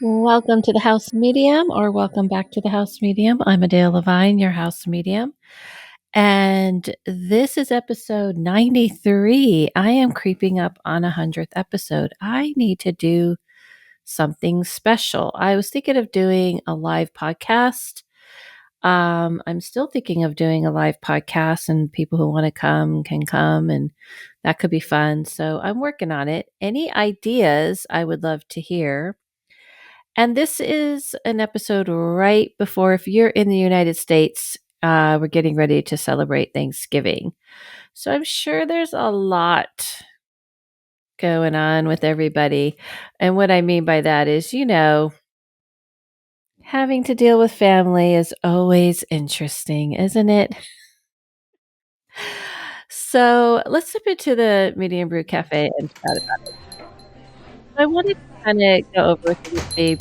Welcome to the House Medium, or welcome back to the House Medium. I'm Adele Levine, your House Medium, and this is episode 93. I am creeping up on 100th episode. I need to do something special. I was thinking of doing a live podcast. I'm still thinking of doing a live podcast, and people who want to come can come, and that could be fun. So I'm working on it. Any ideas I would love to hear. And this is an episode right before, if you're in the United States, we're getting ready to celebrate Thanksgiving. So I'm sure there's a lot going on with everybody. And what I mean by that is, having to deal with family is always interesting, isn't it? So let's step into the Medium Brew Cafe and chat about it. I wanted to kind of go over with you, Steve.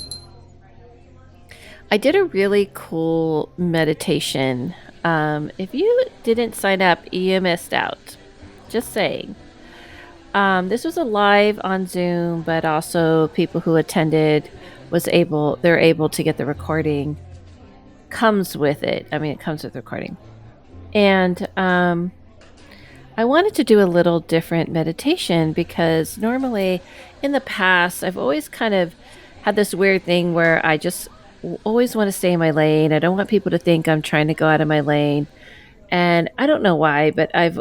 I did a really cool meditation. If you didn't sign up, you missed out. Just saying. This was a live on Zoom, but also people who attended they're able to get the recording. Comes with it. I mean, it comes with the recording. And I wanted to do a little different meditation because normally in the past, I've always kind of had this weird thing where I just always want to stay in my lane. I don't want people to think I'm trying to go out of my lane. And I don't know why, but I've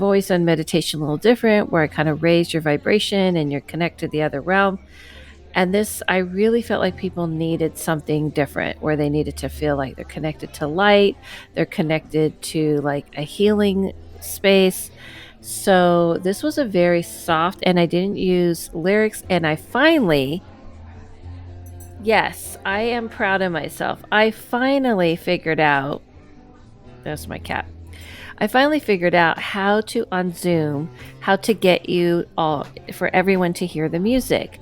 always done meditation a little different where I kind of raise your vibration and you're connected to the other realm. And this, I really felt like people needed something different where they needed to feel like they're connected to light, they're connected to like a healing space. So this was a very soft, and I didn't use lyrics. And yes, I am proud of myself. I finally figured out, that's my cat. I finally figured out how to, on Zoom, how to get you all, for everyone to hear the music.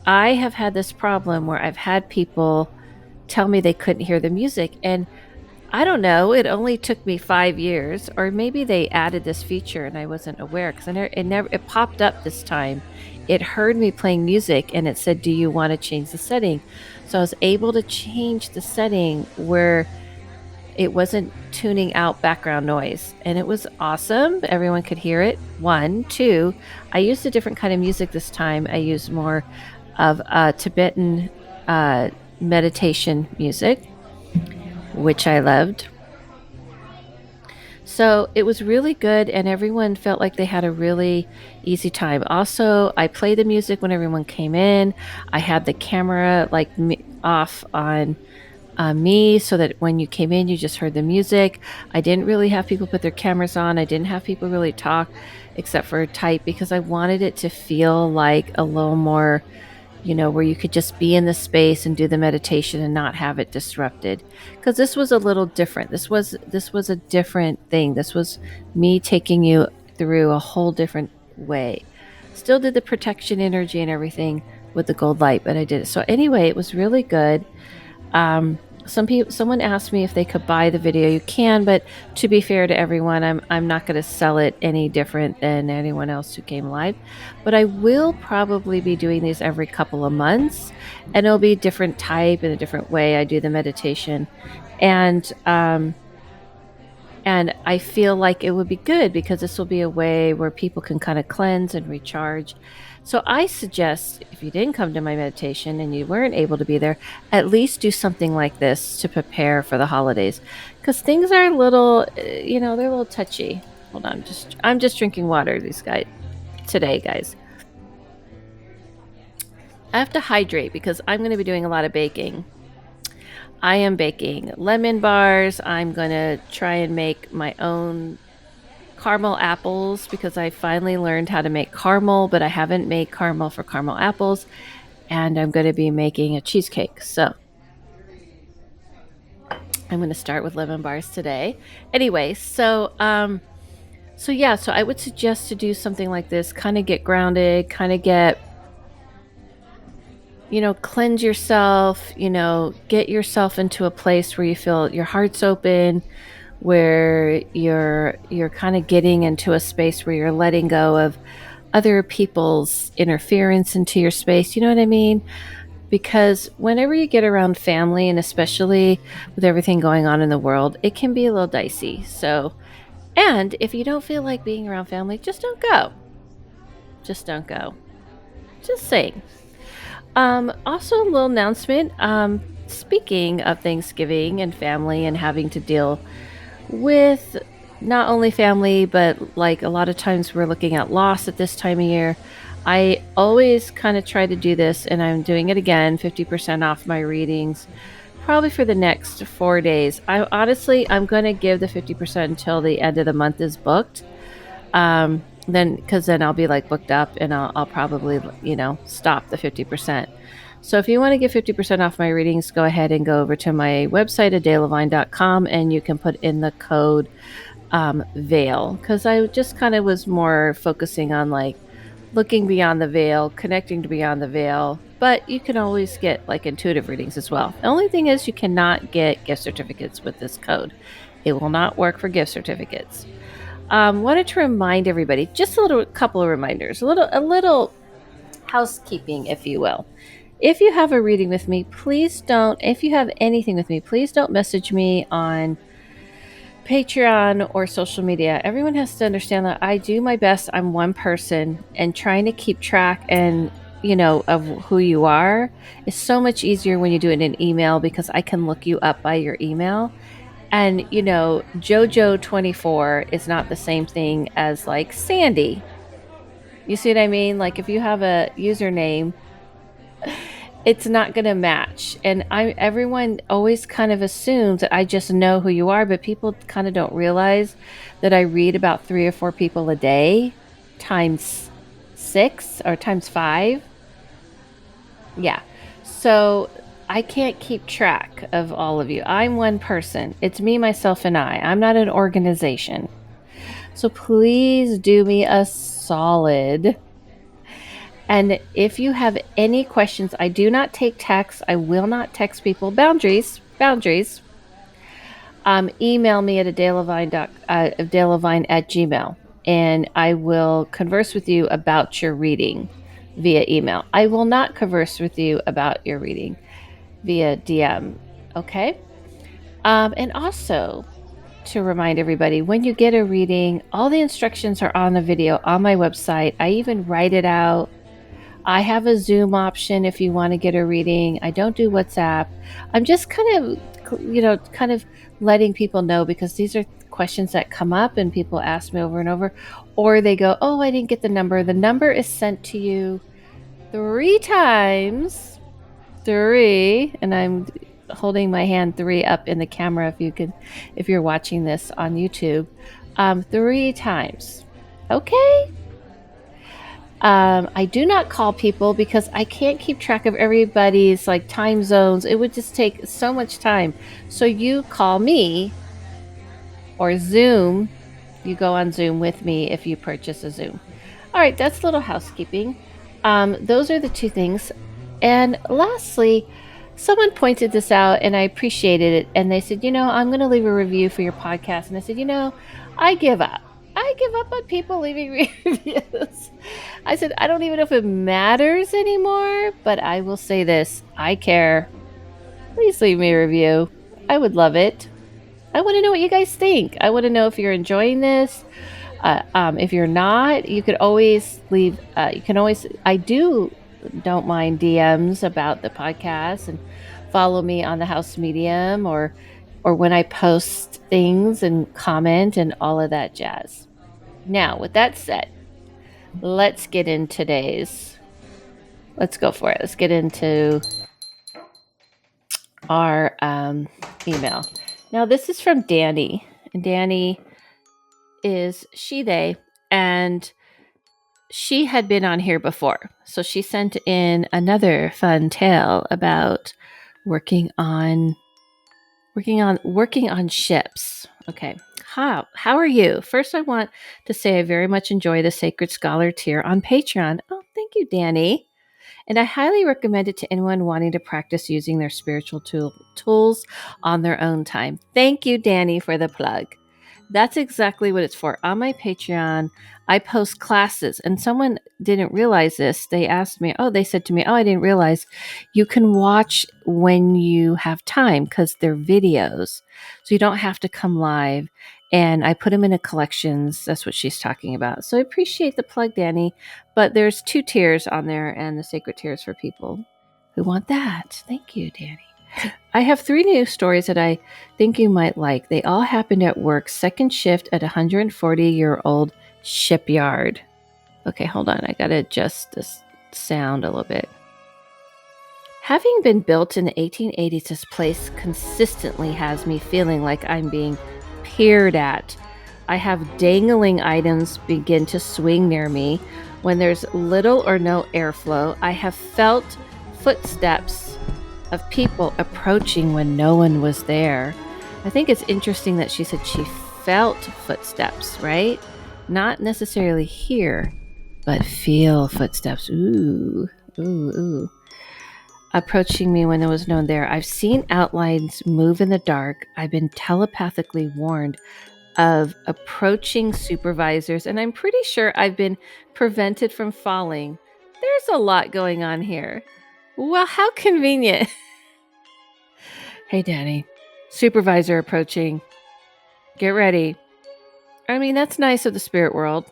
I have had this problem where I've had people tell me they couldn't hear the music. And I don't know, it only took me 5 years, or maybe they added this feature and I wasn't aware because it popped up this time. It heard me playing music and it said, "Do you want to change the setting?" So I was able to change the setting where it wasn't tuning out background noise, and it was awesome. Everyone could hear it. One, two, I used a different kind of music this time. I used more of Tibetan meditation music, which I loved. So it was really good, and everyone felt like they had a really easy time. Also, I played the music when everyone came in. I had the camera off on me so that when you came in, you just heard the music. I didn't really have people put their cameras on. I didn't have people really talk except for type because I wanted it to feel like a little more, where you could just be in the space and do the meditation and not have it disrupted. Because this was a little different. This was a different thing. This was me taking you through a whole different way. Still did the protection energy and everything with the gold light, but I did it. So anyway, it was really good. Someone asked me if they could buy the video. You can, but to be fair to everyone, I'm not going to sell it any different than anyone else who came live. But I will probably be doing these every couple of months, and it'll be a different type and a different way I do the meditation. And I feel like it would be good because this will be a way where people can kind of cleanse and recharge. So I suggest if you didn't come to my meditation and you weren't able to be there, at least do something like this to prepare for the holidays, because things are a little, they're a little touchy. Hold on, I'm just drinking water today, guys. I have to hydrate because I'm going to be doing a lot of baking. I am baking lemon bars. I'm going to try and make my own caramel apples because I finally learned how to make caramel, but I haven't made caramel for caramel apples. And I'm going to be making a cheesecake. So I'm going to start with lemon bars today. Anyway, so I would suggest to do something like this, kind of get grounded, kind of get, cleanse yourself, get yourself into a place where you feel your heart's open, where you're kind of getting into a space where you're letting go of other people's interference into your space. You know what I mean? because whenever you get around family, and especially with everything going on in the world, it can be a little dicey. So, and if you don't feel like being around family, just don't go. Just don't go. Just saying. Also, a little announcement. Speaking of Thanksgiving and family and having to deal with not only family, but like a lot of times we're looking at loss at this time of year. I always kind of try to do this, and I'm doing it again 50% off my readings, probably for the next 4 days. I'm going to give the 50% until the end of the month is booked. Then, because then I'll be like booked up and I'll probably, stop the 50%. So if you want to get 50% off my readings, go ahead and go over to my website, adaylevine.com, and you can put in the code veil, because I just kind of was more focusing on like looking beyond the veil, connecting to beyond the veil. But you can always get like intuitive readings as well. The only thing is you cannot get gift certificates with this code. It will not work for gift certificates. Wanted to remind everybody, just a couple of reminders, a little housekeeping, if you will. If you have a reading with me, if you have anything with me, please don't message me on Patreon or social media. Everyone has to understand that I do my best. I'm one person, and trying to keep track of who you are is so much easier when you do it in an email, because I can look you up by your email. And JoJo24 is not the same thing as like Sandy. You see what I mean? Like if you have a username, it's not going to match. And everyone always kind of assumes that I just know who you are, but people kind of don't realize that I read about 3 or 4 people a day times 6 or times 5. Yeah. So I can't keep track of all of you. I'm one person. It's me, myself, and I. I'm not an organization. So please do me a solid. And if you have any questions, I do not take texts. I will not text people. Boundaries. Email me at adaylevine@gmail, and I will converse with you about your reading via email. I will not converse with you about your reading via DM. Okay? And also, to remind everybody, when you get a reading, all the instructions are on the video on my website. I even write it out. I have a Zoom option if you want to get a reading. I don't do WhatsApp. I'm just kind of letting people know, because these are questions that come up and people ask me over and over, or they go, "Oh, I didn't get the number." The number is sent to you 3 times. 3, and I'm holding my hand 3 up in the camera if you're watching this on YouTube. 3 times. Okay? I do not call people because I can't keep track of everybody's like time zones. It would just take so much time. So you call me, or Zoom. You go on Zoom with me if you purchase a Zoom. All right, that's a little housekeeping. Those are the 2 things. And lastly, someone pointed this out and I appreciated it. And they said, I'm going to leave a review for your podcast. And I said, I give up. I give up on people leaving reviews. I said, I don't even know if it matters anymore, but I will say this. I care. Please leave me a review. I would love it. I want to know what you guys think. I want to know if you're enjoying this. If you're not, you could always leave. I don't mind DMs about the podcast, and follow me on the House Medium, or when I post things, and comment and all of that jazz. Now, with that said, let's get in let's go for it. Let's get into our email. Now, this is from Dani. And Dani is she, they, and she had been on here before. So she sent in another fun tale about working on ships. Okay. How are you? First, I want to say I very much enjoy the Sacred Scholar tier on Patreon. Oh, thank you, Dani. And I highly recommend it to anyone wanting to practice using their spiritual tools on their own time. Thank you, Dani, for the plug. That's exactly what it's for. On my Patreon, I post classes, and someone didn't realize this. They said to me, "Oh, I didn't realize you can watch when you have time because they're videos. So you don't have to come live." And I put them in a collections. That's what she's talking about. So I appreciate the plug, Dani. But there's 2 tiers on there, and the sacred tiers for people who want that. Thank you, Dani. I have 3 news stories that I think you might like. They all happened at work. Second shift at a 140-year-old shipyard. Okay, hold on. I got to adjust this sound a little bit. Having been built in the 1880s, this place consistently has me feeling like I'm being peered at. I have dangling items begin to swing near me. When there's little or no airflow, I have felt footsteps of people approaching when no one was there. I think it's interesting that she said she felt footsteps, right? Not necessarily hear, but feel footsteps. Ooh, ooh, ooh. Approaching me when there was no one there. I've seen outlines move in the dark. I've been telepathically warned of approaching supervisors, and I'm pretty sure I've been prevented from falling. There's a lot going on here. Well, how convenient. Hey, Dani. Supervisor approaching. Get ready. I mean, that's nice of the spirit world.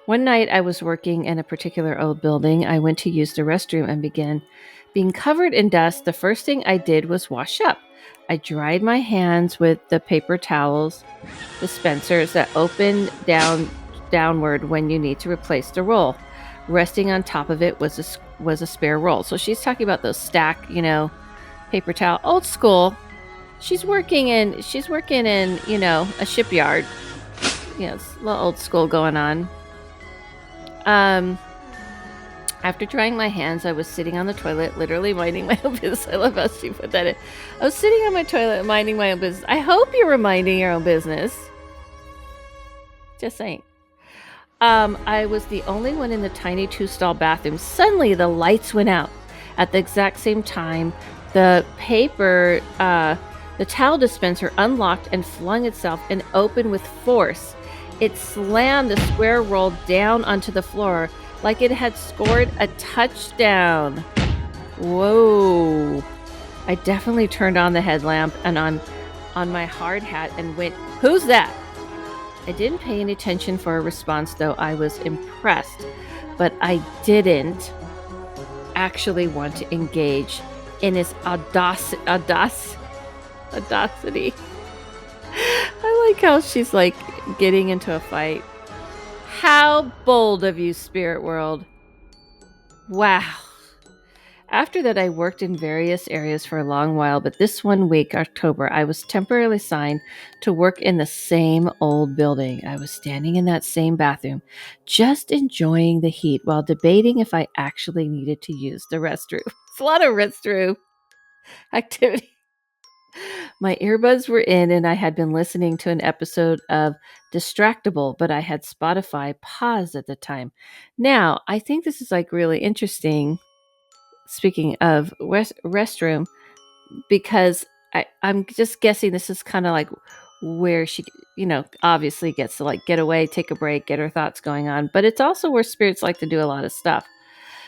One night I was working in a particular old building. I went to use the restroom and began being covered in dust. The first thing I did was wash up. I dried my hands with the paper towels dispensers that open downward when you need to replace the roll. Resting on top of it was a spare roll. So she's talking about those stack, paper towel, old school. She's working in, a shipyard. It's a little old school going on. After drying my hands, I was sitting on the toilet, literally minding my own business. I love how she put that in. I was sitting on my toilet, minding my own business. I hope you're minding your own business. Just saying. I was the only one in the tiny 2-stall bathroom. Suddenly, the lights went out. At the exact same time, the towel dispenser unlocked and flung itself and opened with force. It slammed the square roll down onto the floor like it had scored a touchdown. Whoa. I definitely turned on the headlamp and on my hard hat and went, "Who's that?" I didn't pay any attention for a response, though I was impressed, but I didn't actually want to engage in his audacity. I like how she's like getting into a fight. How bold of you, spirit world. Wow. After that, I worked in various areas for a long while, but this one week, October, I was temporarily assigned to work in the same old building. I was standing in that same bathroom, just enjoying the heat while debating if I actually needed to use the restroom. It's a lot of restroom activity. My earbuds were in and I had been listening to an episode of Distractible, but I had Spotify paused at the time. Now, I think this is like really interesting, speaking of restroom, because I'm just guessing this is kind of like where she, obviously gets to like get away, take a break, get her thoughts going on, but it's also where spirits like to do a lot of stuff.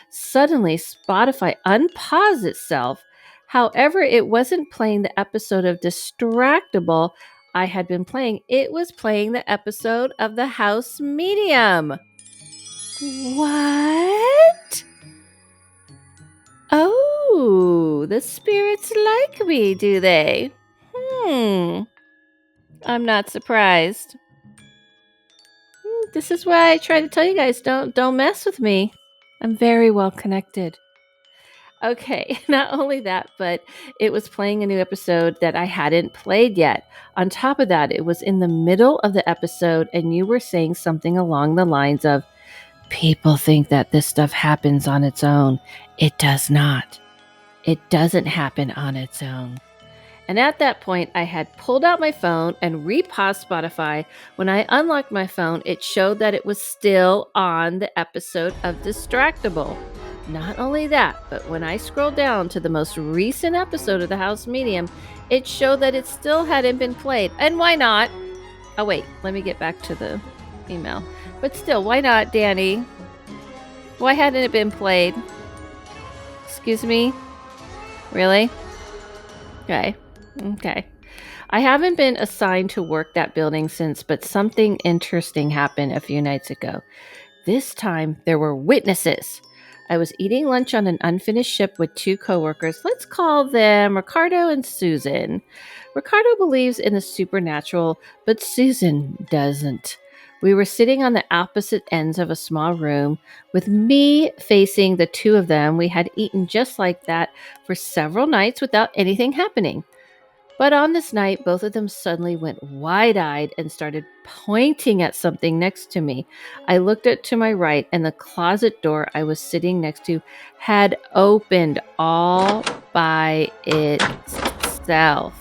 Suddenly, Spotify unpaused itself. However, it wasn't playing the episode of Distractible I had been playing. It was playing the episode of The House Medium. What? Oh, the spirits like me, do they? I'm not surprised. This is why I try to tell you guys, don't mess with me. I'm very well connected. Okay, not only that, but it was playing a new episode that I hadn't played yet. On top of that, it was in the middle of the episode, and you were saying something along the lines of, people think that this stuff happens on its own. It does not. It doesn't happen on its own. And at that point, I had pulled out my phone and repaused Spotify. When I unlocked my phone, it showed that it was still on the episode of Distractible. Not only that, but when I scrolled down to the most recent episode of The House Medium, it showed that it still hadn't been played. And why not? Oh, wait. Let me get back to the email. But still, why not, Dani? Why hadn't it been played? Excuse me? Really? Okay. Okay. I haven't been assigned to work that building since, but something interesting happened a few nights ago. This time, there were witnesses. I was eating lunch on an unfinished ship with two coworkers. Let's call them Ricardo and Susan. Ricardo believes in the supernatural, but Susan doesn't. We were sitting on the opposite ends of a small room, with me facing the two of them. We had eaten just like that for several nights without anything happening. But on this night, both of them suddenly went wide eyed and started pointing at something next to me. I looked up to my right, and the closet door I was sitting next to had opened all by itself.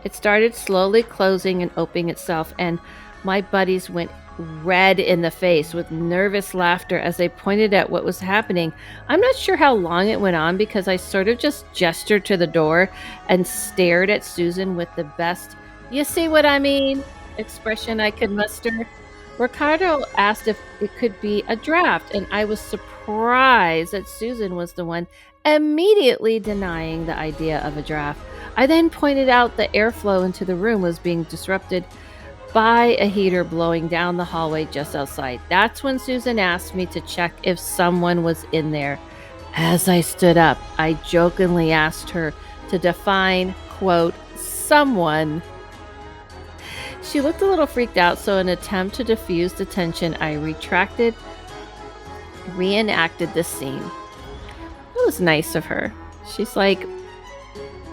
It started slowly closing and opening itself, and my buddies went red in the face with nervous laughter as they pointed at what was happening. I'm not sure how long it went on because I sort of just gestured to the door and stared at Susan with the best, you see what I mean, expression I could muster. Ricardo asked if it could be a draft, and I was surprised that Susan was the one immediately denying the idea of a draft. I then pointed out the airflow into the room was being disrupted by a heater blowing down the hallway just outside. That's when Susan asked me to check if someone was in there. As I stood up, I jokingly asked her to define, quote, someone. She looked a little freaked out, so in an attempt to diffuse the tension, I reenacted this scene. It was nice of her. She's like,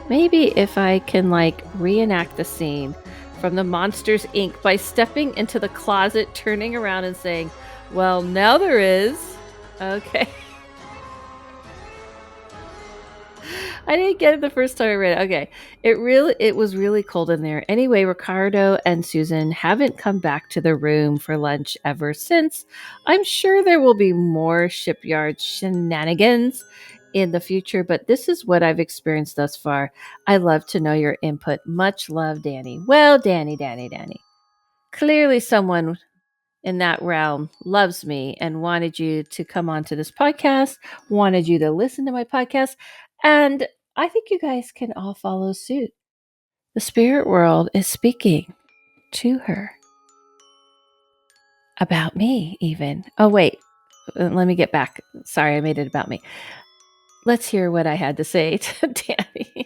maybe if I can reenact the scene from the Monsters Inc. by stepping into the closet, turning around and saying, well, now there is. Okay. I didn't get it the first time I read it. Okay. It was really cold in there. Anyway, Ricardo and Susan haven't come back to the room for lunch ever since. I'm sure there will be more Shipyard shenanigans in the future, but this is what I've experienced thus far. I love to know your input. Much love, Dani. Well, Dani. Clearly someone in that realm loves me and wanted you to come onto this podcast, wanted you to listen to my podcast, and I think you guys can all follow suit. The spirit world is speaking to her about me, even. Oh, wait. Let me get back. Sorry, I made it about me. Let's hear what I had to say to Dani.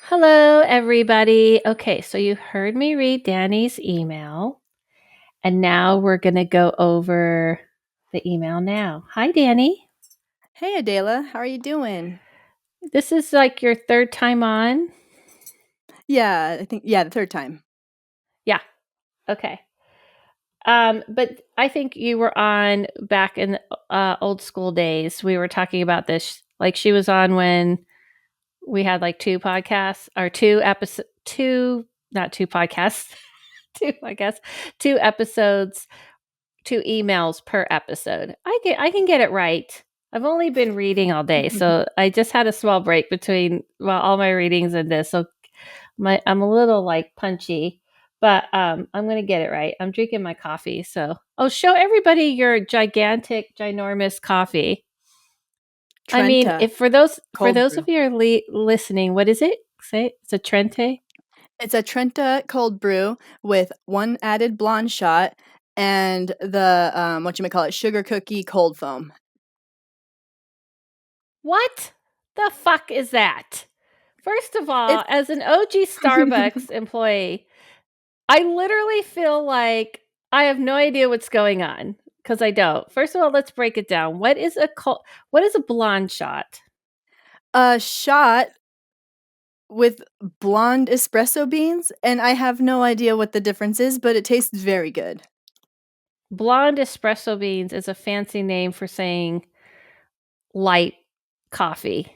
Hello, everybody. Okay, so you heard me read Dani's email, and now we're going to go over the email now. Hi, Dani. Hey, Adela. How are you doing? This is like your third time on? Yeah, I think, the third time. Yeah. Okay. But I think you were on back in old school days. We were talking about this. Like she was on when we had like two podcasts or not two podcasts, two podcasts, two episodes, two emails per episode. I can get it right. I've only been reading all day, so I just had a small break between all my readings and this. So I'm a little punchy, but I'm gonna get it right. I'm drinking my coffee, so show everybody your gigantic, ginormous coffee. I mean, Trenta if for those cold of brew. you who are listening, what is it? Say it's a Trente. It's a Trenta cold brew with one added blonde shot and the whatchamacallit sugar cookie cold foam. What the fuck is that? First of all, It's as an OG Starbucks employee, I literally feel like I have no idea what's going on because I don't. First of all, let's break it down. What is a blonde shot? a shot with blonde espresso beans, and I have no idea what the difference is, but it tastes very good. Blonde espresso beans is a fancy name for saying light coffee.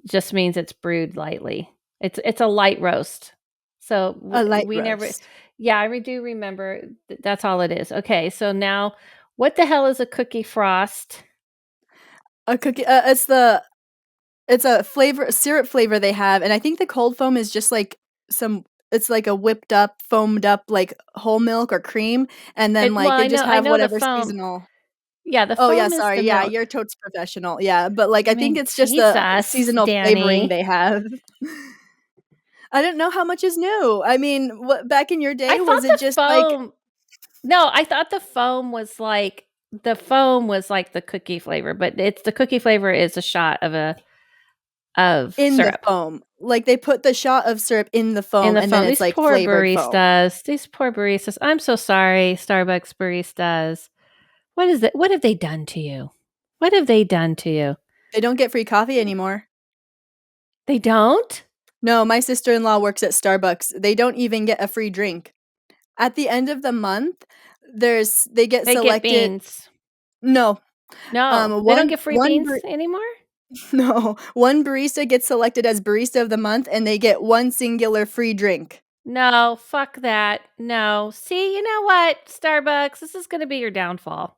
Just means it's brewed lightly. It's a light roast. So A light we never, roast. yeah, I do remember that's all it is. Okay, so now what the hell is a cookie frost? A cookie it's a flavor syrup flavor they have, and I think the cold foam is just like some it's like a whipped up, foamed up, like, whole milk or cream, and then, Well, like, they just I have know the whatever foam. seasonal. Yeah, the Oh, yeah, foam is sorry, the yeah, milk. you're totes professional, yeah, but, like, I I think mean, it's just the Jesus, seasonal flavoring Danny. they have. I didn't know how much is new. I mean, what back in your I day, was thought it the just, like foam. No, I thought the foam was like the cookie flavor, but it's the cookie flavor is a shot of in the syrup foam? Like, they put the shot of syrup in the in foam, the and then foam. it's, These like, poor flavored foam. baristas. These poor baristas. I'm so sorry, Starbucks baristas. What is it? What have they done to you? What have they done to you? They don't get free coffee anymore. They don't? No, my sister-in-law works at Starbucks. They don't even get a free drink. At the end of the month, they get They get selected. beans. No, No, they don't one get free one beans anymore? no, one barista gets selected as barista of the month, and they get one singular free drink. No, fuck that. No. See, you know what, Starbucks, this is going to be your downfall.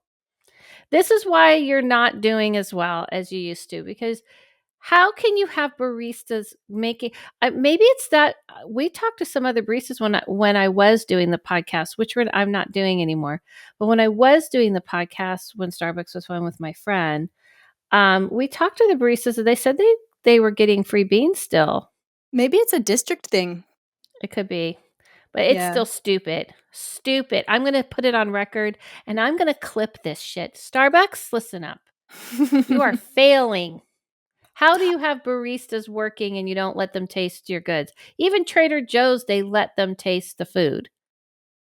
This is why you're not doing as well as you used to because how can you have baristas making maybe it's that we talked to some other baristas when I was doing the podcast, which I'm not doing anymore. But when I was doing the podcast when Starbucks was fun with my friend, we talked to the baristas and they said they were getting free beans still. Maybe it's a district thing. It could be. But it's Yeah. still stupid. Stupid. I'm going to put it on record and I'm going to clip this shit. Starbucks, listen up. You are failing. How do you have baristas working and you don't let them taste your goods? Even Trader Joe's, they let them taste the food.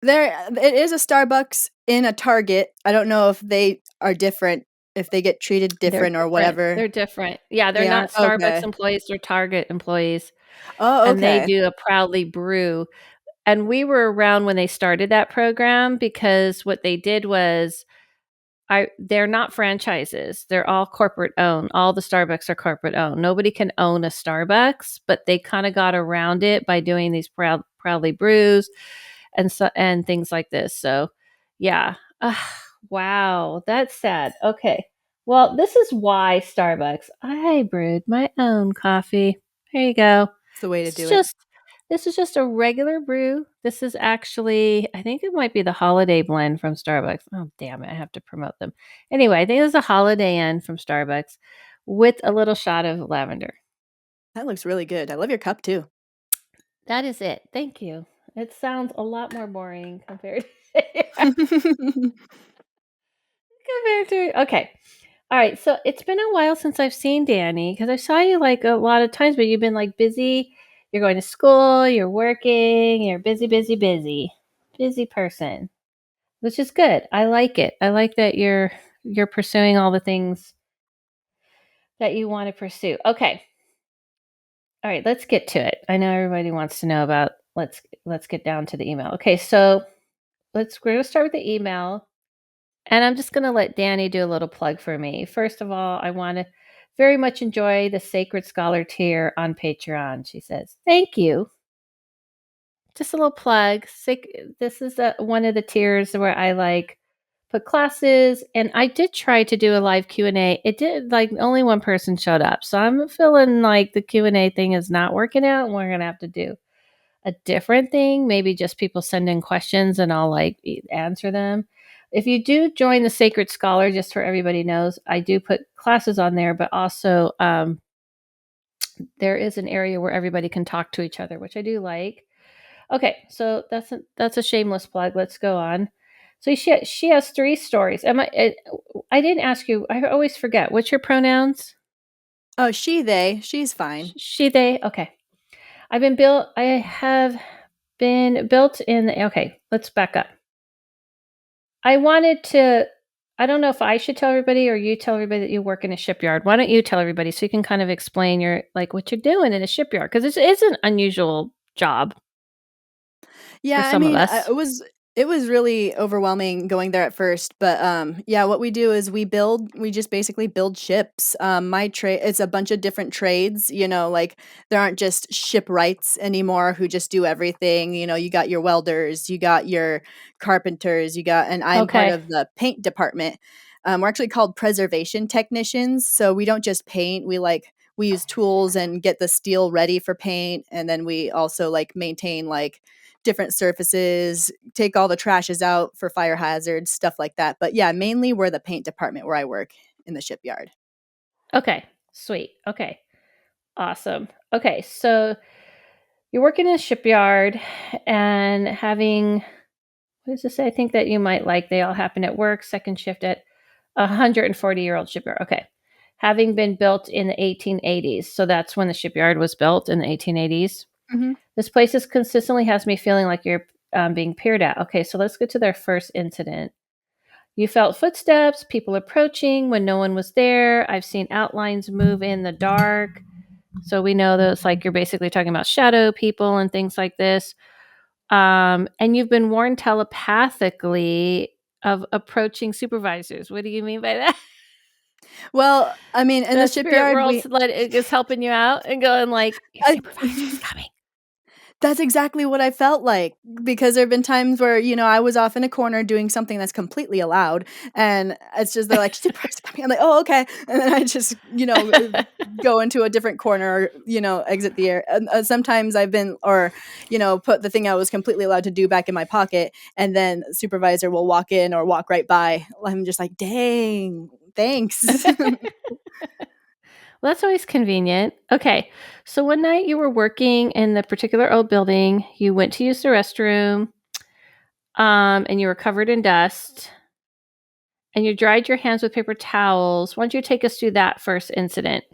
There it is a Starbucks in a Target. I don't know if they are different, if they get treated They're different or different. whatever. They're different. Yeah, they're They are? not Starbucks Okay. employees, they're Target employees. Oh, And they okay. do a proudly brew. And we were around when they started that program because what they did was they're not franchises. They're all corporate owned. All the Starbucks are corporate owned. Nobody can own a Starbucks, but they kind of got around it by doing these proudly brews and things like this. So, yeah. Ugh, wow, that's sad. Okay. Well, this is why Starbucks. I brewed my own coffee. Here you go. It's the way to It's do it. just this is just a regular brew. This is actually, I think it might be the holiday blend from Starbucks. Oh, damn it. I have to promote them. Anyway, I think it's a holiday end from Starbucks with a little shot of lavender. That looks really good. I love your cup too. That is it. Thank you. It sounds a lot more boring compared compared to okay. All right. So it's been a while since I've seen Danny because I saw you like a lot of times, but you've been like busy. You're going to school, you're working, you're busy, busy, busy. Busy person. Which is good. I like it. I like that you're pursuing all the things that you want to pursue. Okay. All right, let's get to it. I know everybody wants to know about let's get down to the email. Okay, so we're gonna start with the email. And I'm just gonna let Danny do a little plug for me. First of all, I want to very much enjoy the Sacred Scholar tier on Patreon. She says, "Thank you." Just a little plug. This is one of the tiers where I like put classes, and I did try to do a live Q&A. It did like only one person showed up, so I'm feeling like the Q&A thing is not working out, and we're gonna have to do a different thing. Maybe just people send in questions and I'll like answer them. If you do join the Sacred Scholar, just so everybody knows, I do put classes on there, but also there is an area where everybody can talk to each other, which I do like. Okay, so that's a shameless plug. Let's go on. So she has three stories. I didn't ask you. I always forget. What's your pronouns? Oh, she, they. She's fine. She, they. Okay. I have been built in. Okay, let's back up. I wanted to. I don't know if I should tell everybody or you tell everybody that you work in a shipyard. Why don't you tell everybody so you can kind of explain your like what you're doing in a shipyard because it's an unusual job Yeah, for I some of mean, us. It was really overwhelming going there at first, but, yeah, what we do is we just basically build ships. My trade it's a bunch of different trades, like, there aren't just shipwrights anymore who just do everything, you got your welders, you got your carpenters, and I'm part Okay. of the paint department. We're actually called preservation technicians, so we don't just paint, we use tools and get the steel ready for paint, and then we also, like, maintain, like, different surfaces, take all the trashes out for fire hazards, stuff like that. But yeah, mainly we're the paint department where I work in the shipyard. Okay. Sweet. Okay. Awesome. Okay. So you're working in a shipyard and having, what does it say? I think that you might like, they all happen at work, second shift at a 140-year-old shipyard. Okay. Having been built in the 1880s. So that's when the shipyard was built in the 1880s. Mhm. This place is consistently has me feeling like you're being peered at. Okay. So let's get to their first incident. You felt footsteps, people approaching when no one was there. I've seen outlines move in the dark. So we know that it's like you're basically talking about shadow people and things like this. And you've been warned telepathically of approaching supervisors. What do you mean by that? Well, I mean, in the The spirit shipyard, world is helping you out and going like, your I supervisor's coming. that's exactly what I felt like, because there have been times where, I was off in a corner doing something that's completely allowed, and it's just they're like, "Surprise coming." I'm like, "Oh, okay." And then I just, go into a different corner or, exit the air. And, sometimes I've been or, put the thing I was completely allowed to do back in my pocket, and then supervisor will walk in or walk right by. I'm just like, "Dang, thanks." Well, that's always convenient. Okay. So one night you were working in the particular old building. You went to use the restroom, and you were covered in dust, and you dried your hands with paper towels. Why don't you take us through that first incident?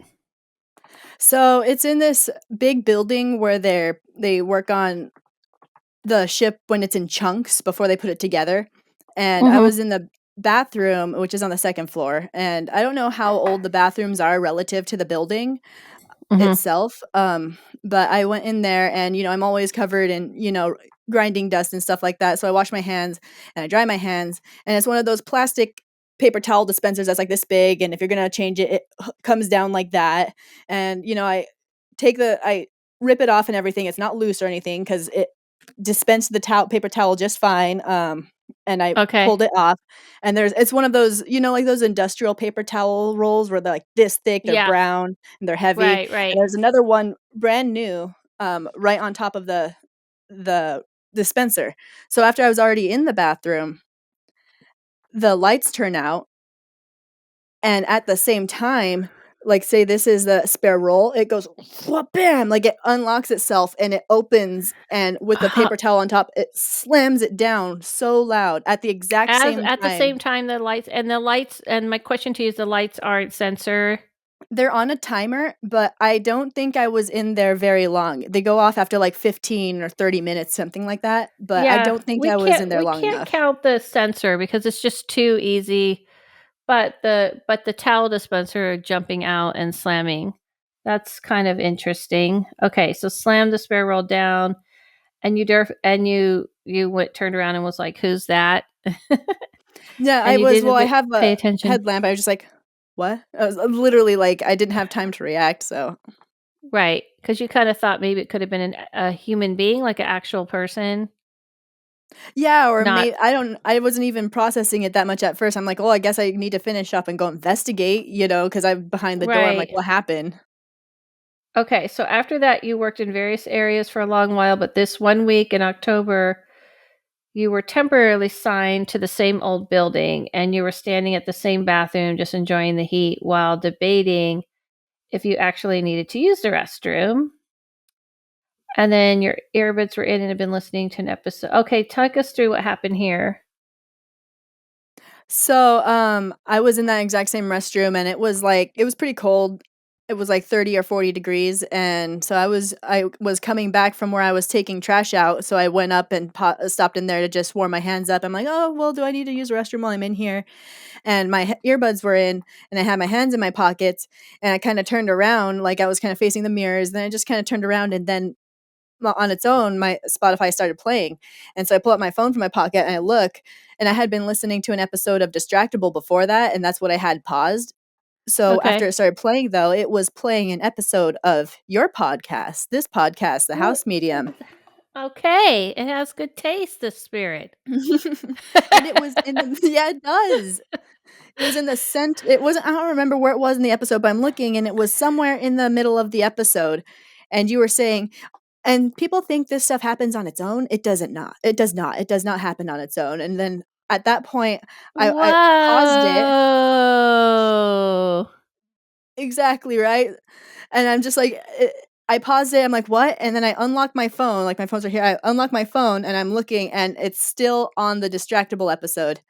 So, it's in this big building where they work on the ship when it's in chunks before they put it together, and I Mm-hmm. was in the bathroom, which is on the 2nd floor, and I don't know how old the bathrooms are relative to the building Mm-hmm. itself, but I went in there and, I'm always covered in, grinding dust and stuff like that, so I wash my hands and I dry my hands, and it's one of those plastic paper towel dispensers that's, like, this big, and if you're gonna change it, it comes down like that, and, I rip it off and everything, it's not loose or anything because it dispensed the paper towel just fine, and I Okay. pulled it off, and it's one of those, like those industrial paper towel rolls where they're, like, this thick, they're Yeah. brown, and they're heavy, Right. Right. and there's another one brand new, right on top of the dispenser. So after I was already in the bathroom, the lights turn out, and at the same time, like, say this is the spare roll, it goes bam, like, it unlocks itself and it opens, and with the Uh, paper towel on top, it slams it down so loud at the exact as same at the time. same time, the lights. And my question to you is, the lights aren't sensor. They're on a timer, but I don't think I was in there very long. They go off after, like, 15 or 30 minutes, something like that, but I Yeah, don't think we I was in can't there we long can't enough. count the sensor because it's just too easy. But the towel dispenser jumping out and slamming, that's kind of interesting. Okay, so slam the spare roll down, and you went turned around and was like, "Who's that?" Yeah, And you I didn't have pay a attention. headlamp, I was just like, "What?" I was literally like, I didn't have time to react, so Right, because you kinda thought maybe it could have been a human being, like an actual person, yeah, or not I wasn't even processing it that much at first. I'm like, "Oh, I guess I need to finish up and go investigate," because 'cause I'm behind the door. I'm like, right. "What happened?" Okay, so after that, you worked in various areas for a long while, but this one week in October, you were temporarily signed to the same old building, and you were standing at the same bathroom just enjoying the heat while debating if you actually needed to use the restroom. And then your earbuds were in and had been listening to an episode. Okay, talk us through what happened here. So, I was in that exact same restroom, and it was pretty cold. It was like 30 or 40 degrees, and so I was coming back from where I was taking trash out, so I went up and stopped in there to just warm my hands up. I'm like, "Oh, well, do I need to use the restroom while I'm in here?" And my earbuds were in, and I had my hands in my pockets, and I kinda turned around, like, I was kinda facing the mirrors, then I just kinda turned around, and then on its own, my Spotify started playing. And so I pull out my phone from my pocket and I look, and I had been listening to an episode of Distractable before that, and that's what I had paused. So after Okay. it started playing, though, it was playing an episode of your podcast, this podcast, The What? House Medium. Okay. It has good taste, the spirit. And it was in the yeah, it does. It was in the it wasn't, I don't remember where it was in the episode, but I'm looking and it was somewhere in the middle of the episode. And you were saying, and people think this stuff happens on its own. It doesn't not. It does not. It does not happen on its own. And then at that point, I paused it. Whoa. Exactly, right? And I'm just like, I paused it. I'm like, what? And then I unlock my phone. Like, my phones are here. I unlock my phone and I'm looking and it's still on the Distractable episode.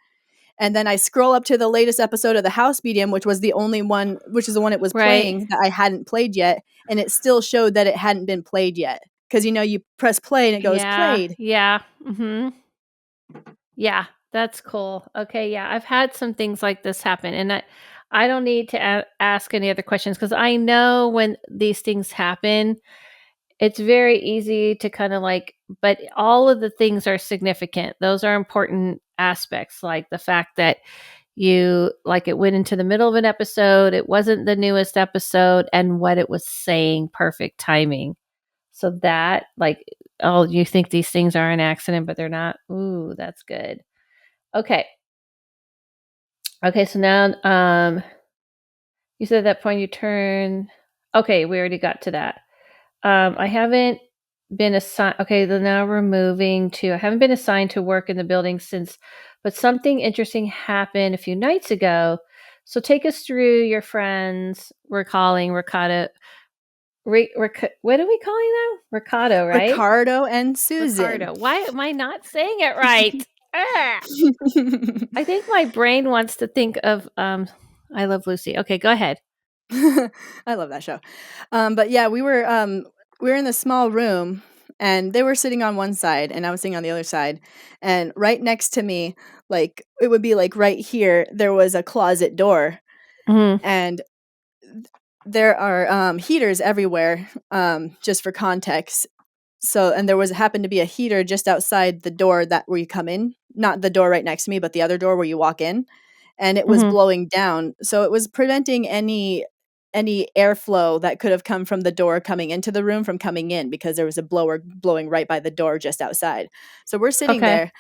And then I scroll up to the latest episode of The House Medium, which was the only one, which is the one it was Right. playing that I hadn't played yet. And it still showed that it hadn't been played yet. Because, you press play and it goes Yeah. played. Yeah. Mhm. Yeah, that's cool. Okay, yeah, I've had some things like this happen, and I don't need to ask any other questions because I know when these things happen, it's very easy to kind of like, but all of the things are significant. Those are important aspects, like the fact that you like it went into the middle of an episode, it wasn't the newest episode, and what it was saying, perfect timing. So that, like, oh, you think these things are an accident, but they're not. Ooh, that's good. Okay. Okay, so now you said at that point you turn. Okay, we already got to that. I haven't been assigned. Okay, then now we're moving to. I haven't been assigned to work in the building since, but something interesting happened a few nights ago. So take us through your friends. We're calling Ricardo. What are we calling them? Ricardo, right? Ricardo and Susan. Ricardo. Why am I not saying it right? Ah! I think my brain wants to think of I Love Lucy. Okay, go ahead. I love that show. But yeah, we were in this small room and they were sitting on one side and I was sitting on the other side. And right next to me, like it would be like right here, there was a closet door. Mhm. And there are heaters everywhere, just for context. So, and there was happened to be a heater just outside the door that where you come in, not the door right next to me, but the other door where you walk in, and it was Mhm. blowing down. So it was preventing any airflow that could have come from the door coming into the room from coming in because there was a blower blowing right by the door just outside. So we're sitting Okay. there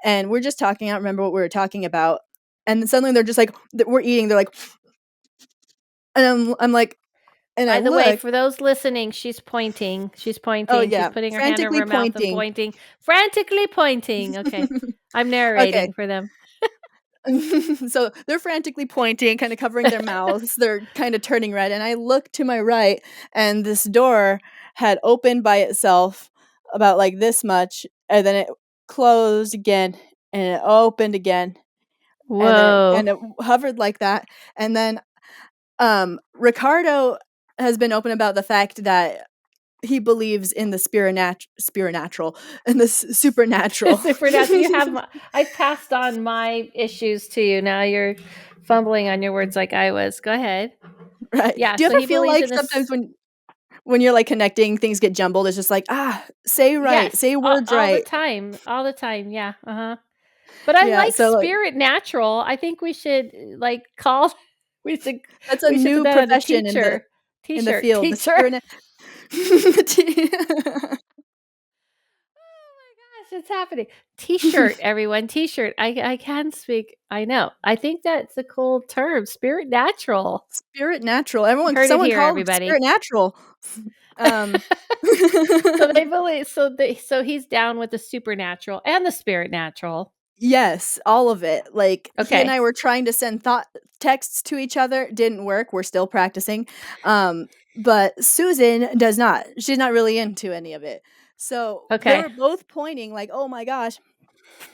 and we're just talking. I don't remember what we were talking about. And then suddenly they're just like we're eating. They're like, and I'm like, and I By the way, look. for those listening, she's pointing. She's Oh pointing. She's yeah, putting her hand over frantically her mouth and pointing. pointing. Frantically pointing. Okay. I'm Okay. narrating for them. So they're frantically pointing, kind of covering their mouths. They're kind of turning red. And I look to my right, and this door had opened by itself about like this much. And then it closed again, and it opened again. And then it Whoa. kind of hovered like that. And then Ricardo has been open about the fact that he believes in the spirit natural and the supernatural. Supernatural. I passed on my issues to you. Now you're fumbling on your words like I was. Go ahead. Right. Yeah, Do you so ever he feel believes like in sometimes this. when you're like connecting, things get jumbled? It's just like, say right, Yes, say words all the right. time. All the time. Yeah. Uh-huh. But I Yeah. like So like spirit natural. I think we should like call we should that's a we should put new that on a profession teacher. in the T-shirt. field. The Teacher. spirit. The t- Gosh, it's happening. T-shirt, everyone. T-shirt. I can speak. I know. I think that's a cool term. Spirit natural. Spirit natural. You Everyone, heard it someone here, call it everybody. spirit natural. Um. So they believe so he's down with the supernatural and the spirit natural. Yes, all of it. Like, he and Okay. I were trying to send thought texts to each other, didn't work, we're still practicing. But Susan does not. She's not really into any of it. So, they Okay. were both pointing like, "Oh my gosh."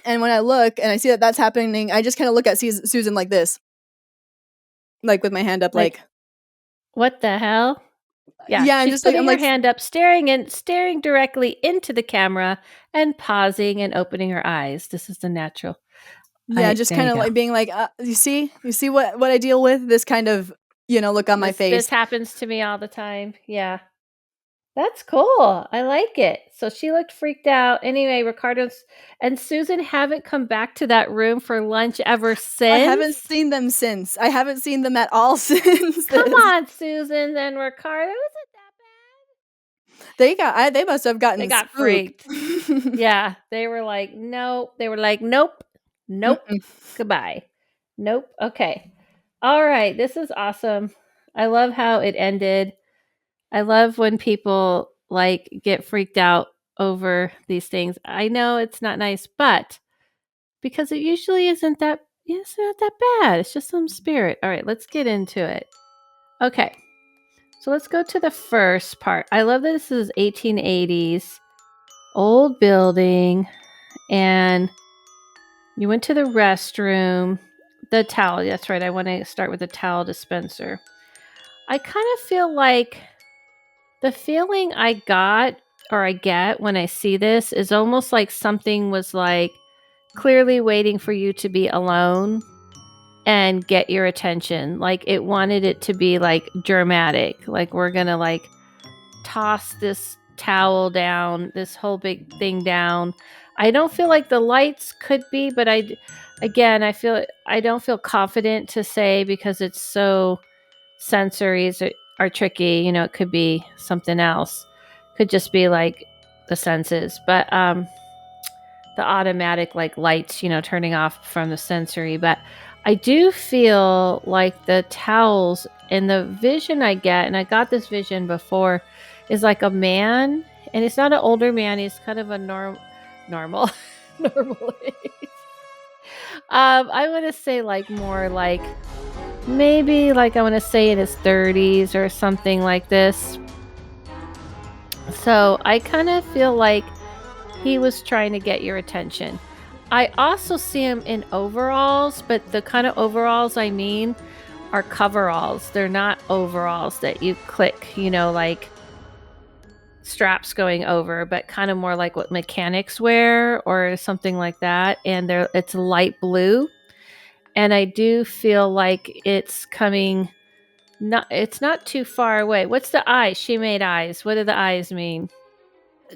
And when I look and I see that that's happening, I just kinda look at Susan like this, like, with my hand up, Like, like what the hell? Yeah, yeah, I'm she's just like putting I'm her like hand up, staring directly into the camera and pausing and opening her eyes. This is the natural. yeah, I just There you kinda, go. like, being like, you see? You see what I deal with? This kind of, look on my This face." happens to me all the time. Yeah. That's cool. I like it. So she looked freaked out. Anyway, Ricardo's and Susan haven't come back to that room for lunch ever I haven't since. seen them since. I haven't seen them at all since Come this. on, Susan and Ricardo. Isn't that They must have They gotten got spooked. freaked. Yeah, they were like, "No." They were like, "Nope. Nope. Mm-mm. Goodbye. Nope. Okay. All right. This is awesome. I love how it ended. I love when people like get freaked out over these things. I know it's not nice, but because it usually isn't that it's not that bad. It's just some spirit. All right, let's get into it. Okay. So let's go to the first part. I love that this is 1880s, old building, and you went to the restroom. The towel, that's right. I want to start with the towel dispenser. I kind of feel like the feeling I got or I get when I see this is almost like something was like clearly waiting for you to be alone and get your attention. Like it wanted it to be like dramatic. Like we're going to like toss this towel down, this whole big thing down. I don't feel like the lights could be, but again, I don't feel confident to say because it's so sensories are tricky. You know, it could be something else. Could just be like the senses, but the automatic like lights, you know, turning off from the sensory. But I do feel like the towels and the vision I get, and I got this vision before, is like a man, and it's not an older man. He's kind of a normal, normal age. I want to say like more like maybe like I want to say in his 30s or something like this. So I kind of feel like he was trying to get your attention. I also see him in overalls, but the kind of overalls I mean are coveralls. They're not overalls that you click, you know, like straps going over, but kind of more like what mechanics wear or something like that. And it's light blue. And I do feel like it's not too far away. What's the eyes? She made eyes. What do the eyes mean?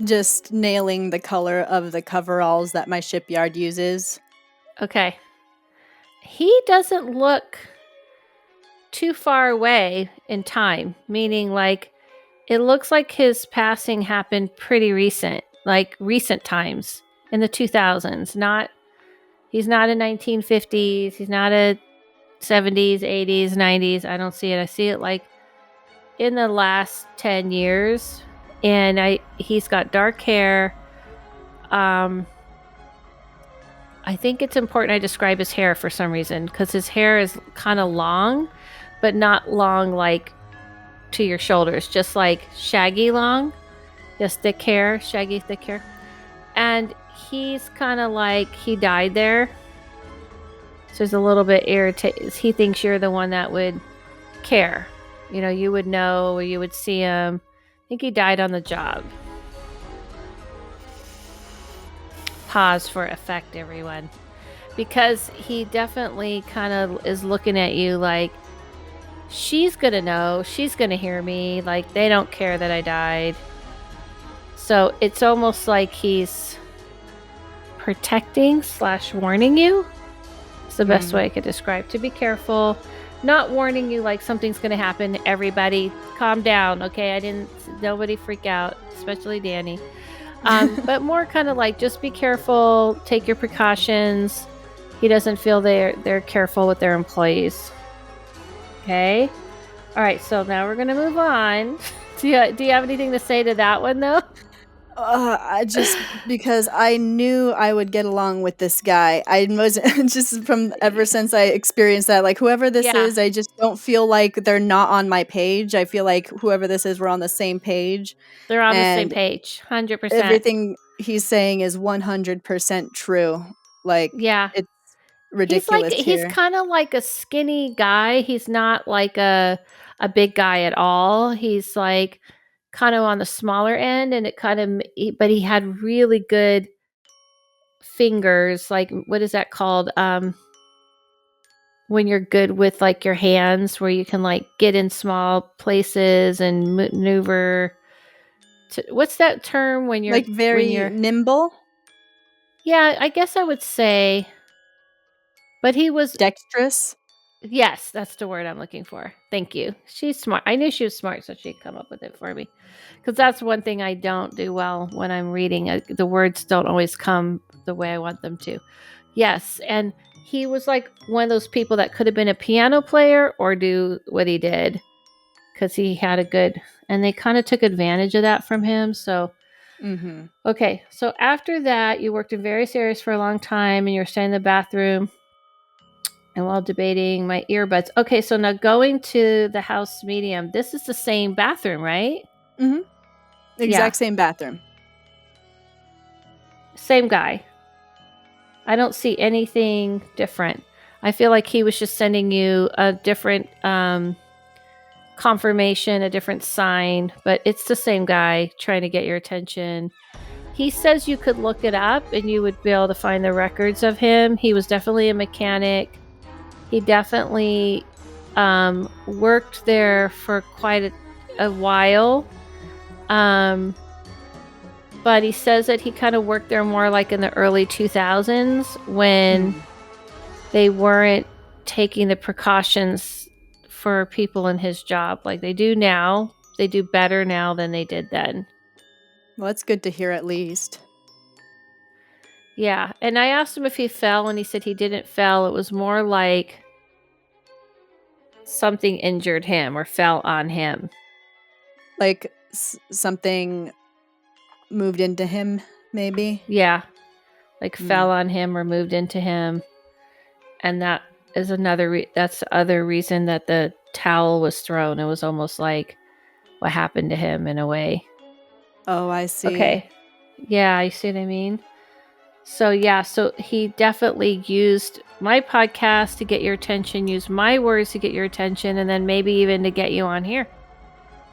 Just nailing the color of the coveralls that my shipyard uses. Okay. He doesn't look too far away in time, meaning like it looks like his passing happened pretty recent, like recent times in the 2000s. Not he's not a 1950s, he's not a 70s, 80s, 90s. I don't see it. I see it like in the last 10 years, and I he's got dark hair. Um I think it's important I describe his hair for some reason because his hair is kind of long, but not long like to your shoulders, just like shaggy long, just thick hair, shaggy thick hair. And he's kind of like he died there. So he's a little bit irritated. He thinks you're the one that would care. You know, you would know or you would see him. I think he died on the job. Pause for effect, everyone. Because he definitely kind of is looking at you like, she's gonna know, she's gonna hear me. Like, they don't care that I died. So it's almost like he's protecting slash warning you. It's the best way I could describe. To be careful, not warning you like something's gonna happen. Everybody, calm down, okay? Nobody freak out, especially Dani. But more kind of like just be careful, take your precautions. He doesn't feel they're careful with their employees. Okay. All right. So now we're gonna move on. Do you have anything to say to that one though? I just because I knew I would get along with this guy. I wasn't just from ever since I experienced that, like whoever this Yeah, is, I just don't feel like they're not on my page. I feel like whoever this is, we're on the same page, they're on the same and page, 100%. everything he's saying is 100% true. Like Yeah, it's ridiculous he's here. kind of like a skinny guy. He's not like a big guy at all. He's like kind of on the smaller end, and it kind of but he had really good fingers. Like what is that called? When you're good with like your hands, where you can like get in small places and maneuver. what's that term when you're Like, very nimble? Yeah, I guess I would say, but he was Dexterous? yes, that's the word I'm looking for. Thank you. She's smart. I knew she was smart, so she'd come up with it for me. Because that's one thing I don't do well when I'm reading. The words don't always come the way I want them to. Yes, and he was like one of those people that could have been a piano player or do what he did because he had a good, and they kind of took advantage of that from him. So, Mhm. okay, so after that, you worked in various areas for a long time and you're staying in the bathroom and while debating my earbuds. Okay, so now going to the house medium, this is the same bathroom, right? Mhm. Yeah, Exact same bathroom. same guy. I don't see anything different. I feel like he was just sending you a different confirmation, a different sign, but it's the same guy trying to get your attention. He says you could look it up and you would be able to find the records of him. He was definitely a mechanic. He definitely worked there for quite a while. But he says that he kind of worked there more like in the early 2000s when Mm. they weren't taking the precautions for people in his job like they do now. They do better now than they did then. Well, that's good to hear at least. Yeah. And I asked him if he fell, and he said he didn't fell. It was more like something injured him or fell on him. Like, something moved into him, maybe? Yeah. Like Mm. fell on him or moved into him. And that is another, that's the other reason that the towel was thrown. It was almost like what happened to him in a way. Oh, I see. Okay. Yeah, you see what I mean? So, yeah, so he definitely used my podcast to get your attention, used my words to get your attention, and then maybe even to get you on here.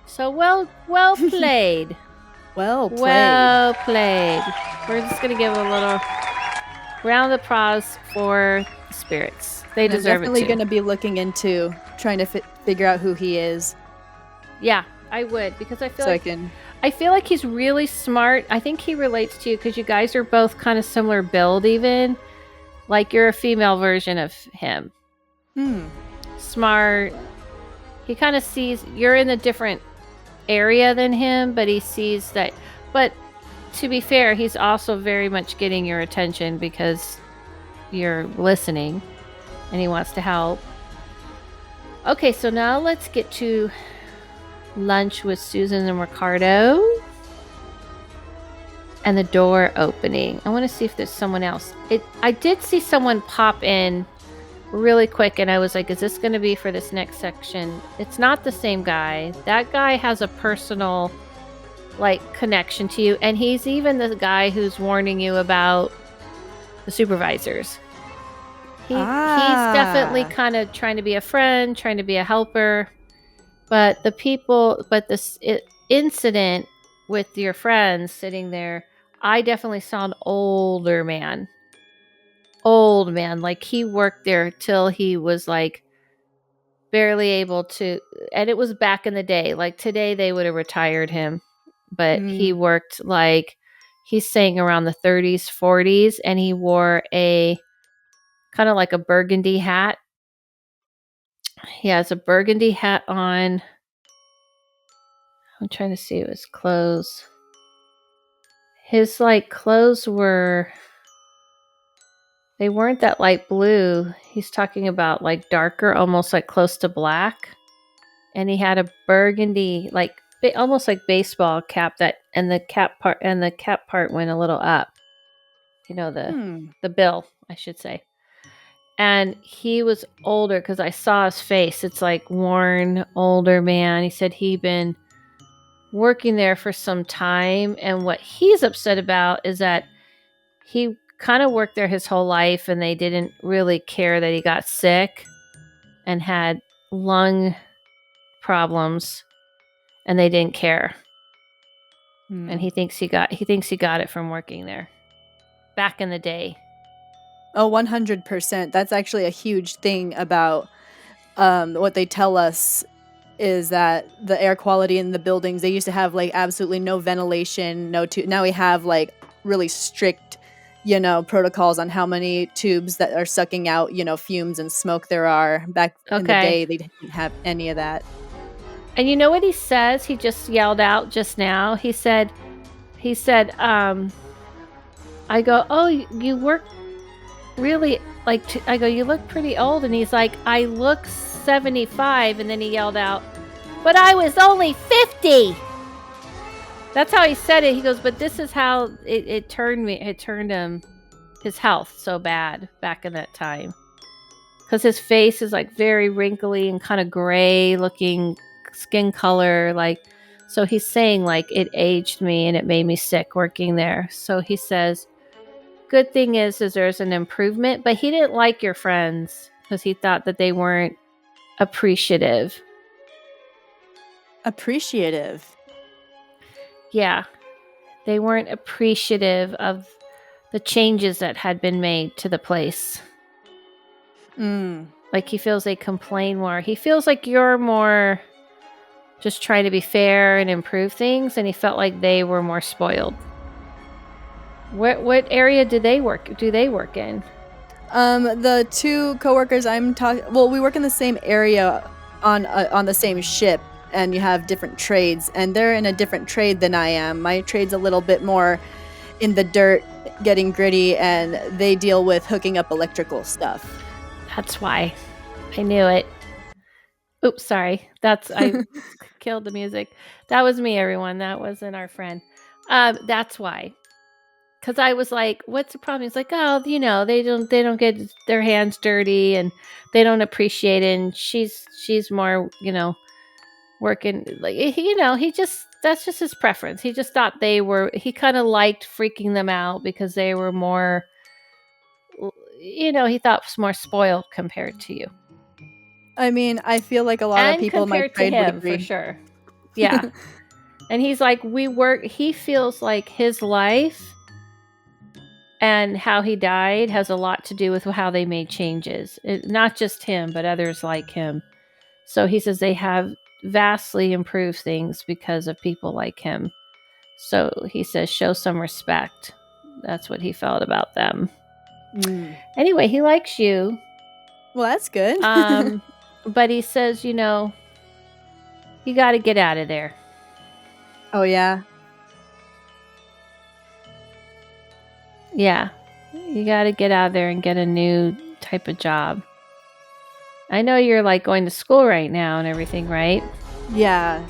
So, well played. Well played. Well played. We're just going to give a little round of applause for the spirits. They And I'm deserve it definitely too. gonna be looking into trying to figure out who he is Yeah, I would because so I can. I feel like he's really smart. I think he relates to you because you guys are both kind of similar build, even like you're a female version of him. Hmm. Smart. He kind of sees you're in a different area than him, but he sees that. But to be fair, he's also very much getting your attention because you're listening and he wants to help. Okay, so now let's get to lunch with Susan and Ricardo and the door opening. I want to see if there's someone else. I did see someone pop in really quick and I was like, is this going to be for this next section? It's not the same guy. That guy has a personal like connection to you, and he's even the guy who's warning you about the supervisors. He's definitely Ah. kind of trying to be a friend, trying to be a helper, but this incident with your friends sitting there, I definitely saw an older man. Old man, like he worked there till he was like barely able to, and it was back in the day. Like today they would have retired him, but he Hmm. worked like he's saying around the 30s, 40s, and he wore a kind of like a burgundy hat. He has a burgundy hat on. I'm trying to see his clothes. His like clothes were, they weren't that light blue. He's talking about like darker, almost like close to black. And he had a burgundy, like almost like baseball cap that, and the cap part went a little up. You know, Hmm. the bill, I should say. And he was older because I saw his face. It's like worn, older man. He said he'd been working there for some time, and what he's upset about is that he kind of worked there his whole life, and they didn't really care that he got sick and had lung problems, and they didn't care. And Hmm. he thinks he got it from working there back in the day. Oh, 100%. That's actually a huge thing about what they tell us is that the air quality in the buildings, they used to have like absolutely no ventilation, now we have like really strict, protocols on how many tubes that are sucking out, fumes and smoke there are. Back in the Okay. day, they didn't have any of that. And you know what he says? He just yelled out just now. He said, I go, oh, you work really like, I go, you look pretty old. And he's like, I look 75. And then he yelled out, but I was only 50. That's how he said it. He goes, but this is how it turned him, his health so bad back in that time. Because his face is like very wrinkly and kind of gray looking skin color. Like, so he's saying like it aged me and it made me sick working there. So he says, good thing is there's an improvement, but he didn't like your friends because he thought that they weren't appreciative. Appreciative. Yeah, they weren't appreciative of the changes that had been made to the place. Like he feels they complain more. He feels like you're more just trying to be fair and improve things, and he felt like they were more spoiled. What area do they work in? The two coworkers I'm talking, well, we work in the same area on the same ship, and you have different trades, and they're in a different trade than I am. My trade's a little bit more in the dirt, getting gritty, and they deal with hooking up electrical stuff. That's why. I knew it. Oops, sorry. I killed the music. That was me, everyone. That wasn't our friend. That's why. Because I was like, "What's the problem?" He's like, "Oh, they don't get their hands dirty, and they don't appreciate it." And she's more, working like he just that's just his preference. He just thought he kind of liked freaking them out because they were more, he thought was more spoiled compared to you. I mean, I feel like a lot of And people in my compared to trade would him for agree. sure. Yeah. And he's like, he feels like his life and how he died has a lot to do with how they made changes. Not just him, but others like him. So he says they have vastly improved things because of people like him. So he says, show some respect. That's what he felt about them. Anyway, he likes you. Well, that's good. But he says, you got to get out of there. Oh, yeah? Yeah. You got to get out of there and get a new type of job. I know you're like going to school right now and everything, right? Yeah.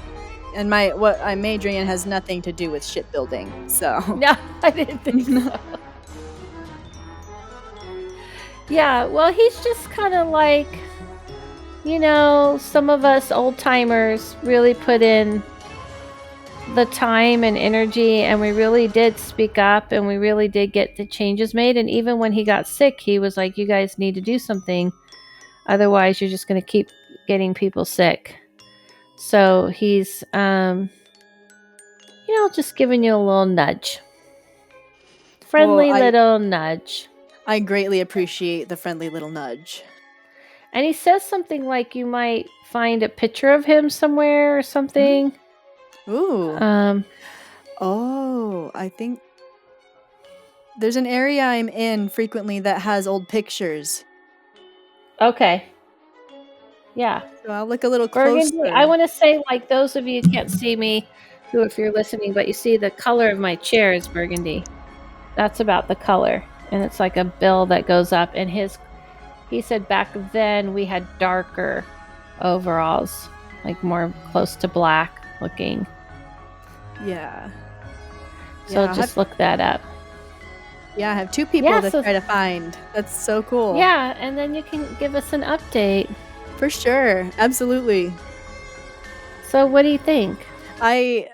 And what I'm majoring in has nothing to do with shipbuilding, so. No, I didn't think so. Yeah, well, he's just kind of like, some of us old timers really put in the time and energy, and we really did speak up, and we really did get the changes made. And even when he got sick, he was like, you guys need to do something. Otherwise, you're just going to keep getting people sick. So he's, just giving you a little nudge. Friendly little nudge. I greatly appreciate the friendly little nudge. And he says something like you might find a picture of him somewhere or something. Ooh. I think there's an area I'm in frequently that has old pictures. Okay. Yeah. So I'll look a little closer. Burgundy. I want to say, like, those of you who can't see me, who if you're listening, but you see the color of my chair is burgundy. That's about the color. And it's like a bill that goes up. And he said back then we had darker overalls, like more close to black looking. Yeah. So just look that up. Yeah, I have two people to try to find. That's so cool. Yeah, and then you can give us an update. For sure. Absolutely. So what do you think? I'm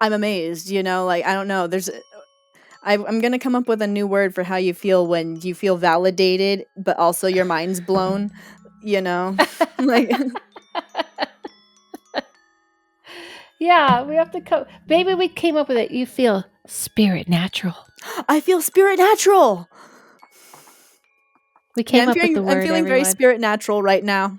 amazed, like, I don't know. I'm going to come up with a new word for how you feel when you feel validated, but also your mind's blown, like. Yeah, we have to Baby, we came up with it. You feel spirit natural. I feel spirit natural. We Yeah, came up with the I'm word, feeling very everyone. spirit natural right now.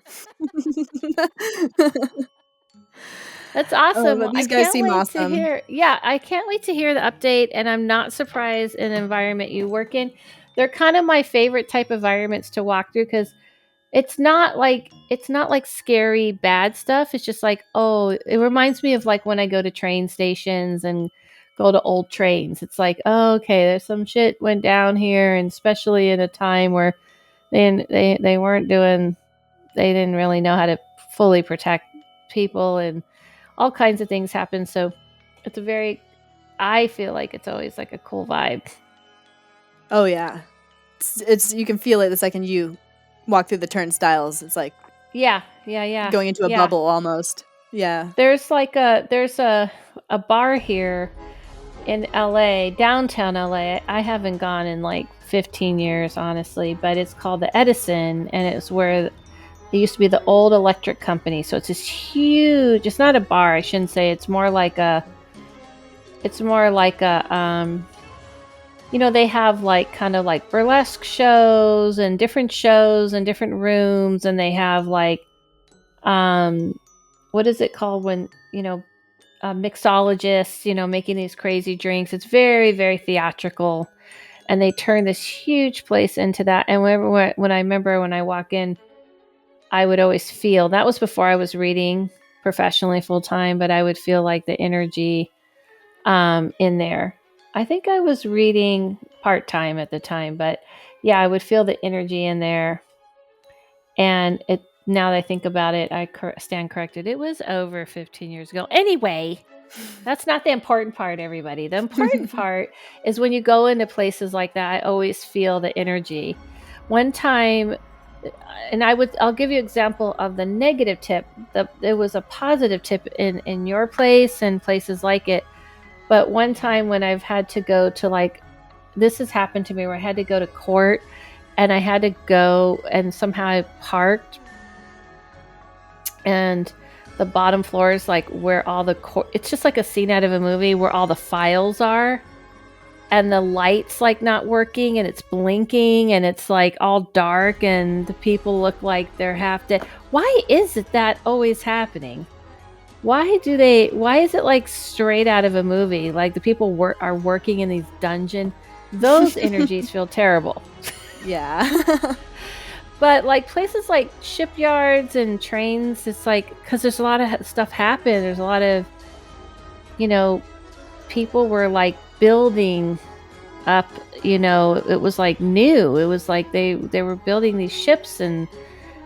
That's awesome. But Well, I these guys can't seem wait to awesome. hear. Yeah, I can't wait to hear the update. And I'm not surprised in the environment you work in. They're kind of my favorite type of environments to walk through because it's not like scary bad stuff. It's just like, oh, it reminds me of like when I go to train stations and go to old trains. It's like, oh, okay, there's some shit went down here, and especially in a time where they weren't doing, they didn't really know how to fully protect people, and all kinds of things happen. So it's a very, I feel like it's always like a cool vibe. Oh yeah. It's you can feel it the second you walk through the turnstiles. It's like Yeah, yeah, yeah, going into a yeah. bubble almost. Yeah. There's a bar here in LA, downtown LA. I haven't gone in like 15 years, honestly, but it's called the Edison, and it's where it used to be the old electric company. So it's this huge, it's not a bar, I shouldn't say. It's more like a they have like kind of like burlesque shows and different rooms, and they have like um what is it called when, mixologists, making these crazy drinks. It's very, very theatrical, and they turn this huge place into that. And when I remember when I walk in, I would always feel that was before I was reading professionally full time, but I would feel like the energy in there. I think I was reading part time at the time, but yeah, I would feel the energy in there. And it now that I think about it, I stand corrected. It was over 15 years ago. Anyway, that's not the important part, everybody. The important part is when you go into places like that, I always feel the energy. One time, and I'll give you an example of the negative tip. There was a positive tip in your place and places like it. But one time when I've had to go to like, this has happened to me where I had to go to court, and I had to go, and somehow I parked, and the bottom floor is like where all the it's just like a scene out of a movie where all the files are, and the light's like not working, and it's blinking, and it's like all dark, and the people look like they're half dead. Why is it that always happening? Why is it like straight out of a movie? Like the people are working in these dungeon. Those energies feel terrible. Yeah. But like places like shipyards and trains, it's like, because there's a lot of stuff happen. There's a lot of, you know, people were like building up. It was like new. It was like they were building these ships, and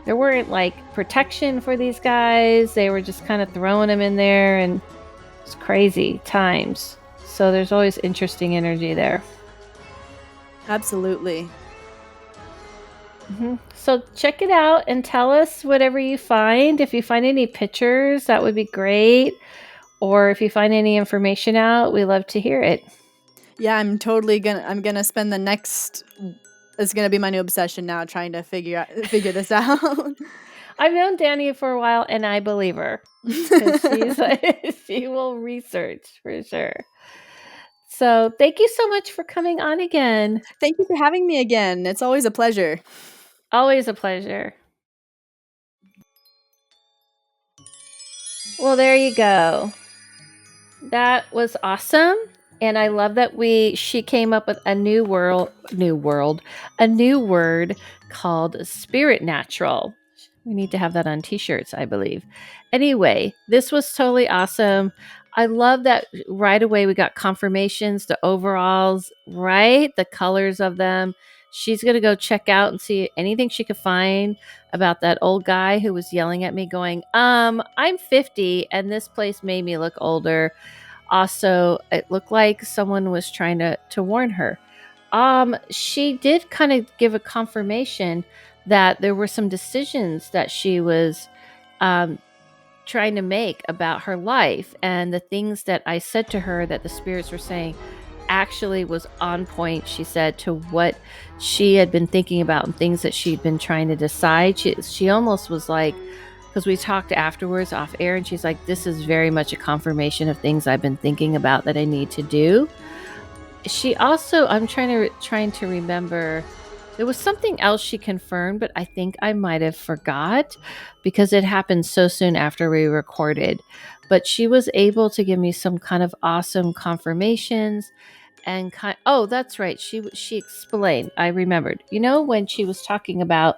there weren't like protection for these guys. They were just kind of throwing them in there, and it's crazy times. So there's always interesting energy there. Absolutely. So check it out and tell us whatever you find. If you find any pictures, that would be great. Or if you find any information out, we love to hear it. Yeah, I'm gonna spend the next it's gonna be my new obsession now, trying to figure this out. I've known Dani for a while, and I believe her because she will research for sure. So thank you so much for coming on again. Thank you for having me again. It's always a pleasure. Always a pleasure. Well, there you go. That was awesome. And I love that she came up with a new word called spirit natural. We need to have that on t-shirts, I believe. Anyway, this was totally awesome. I love that right away we got confirmations, the overalls, right? The colors of them. She's going to go check out and see anything she could find about that old guy who was yelling at me going, I'm 50 and this place made me look older. Also, it looked like someone was trying to warn her. She did kind of give a confirmation that there were some decisions that she was trying to make about her life, and the things that I said to her that the spirits were saying actually was on point, she said, to what she had been thinking about and things that she'd been trying to decide. She almost was like, because we talked afterwards off air, and she's like, this is very much a confirmation of things I've been thinking about that I need to do. She also, I'm trying to remember, There was something else she confirmed, but I think I might have forgot because it happened so soon after we recorded. But she was able to give me some kind of awesome confirmations and oh, that's right. She explained. I remembered. You know when she was talking about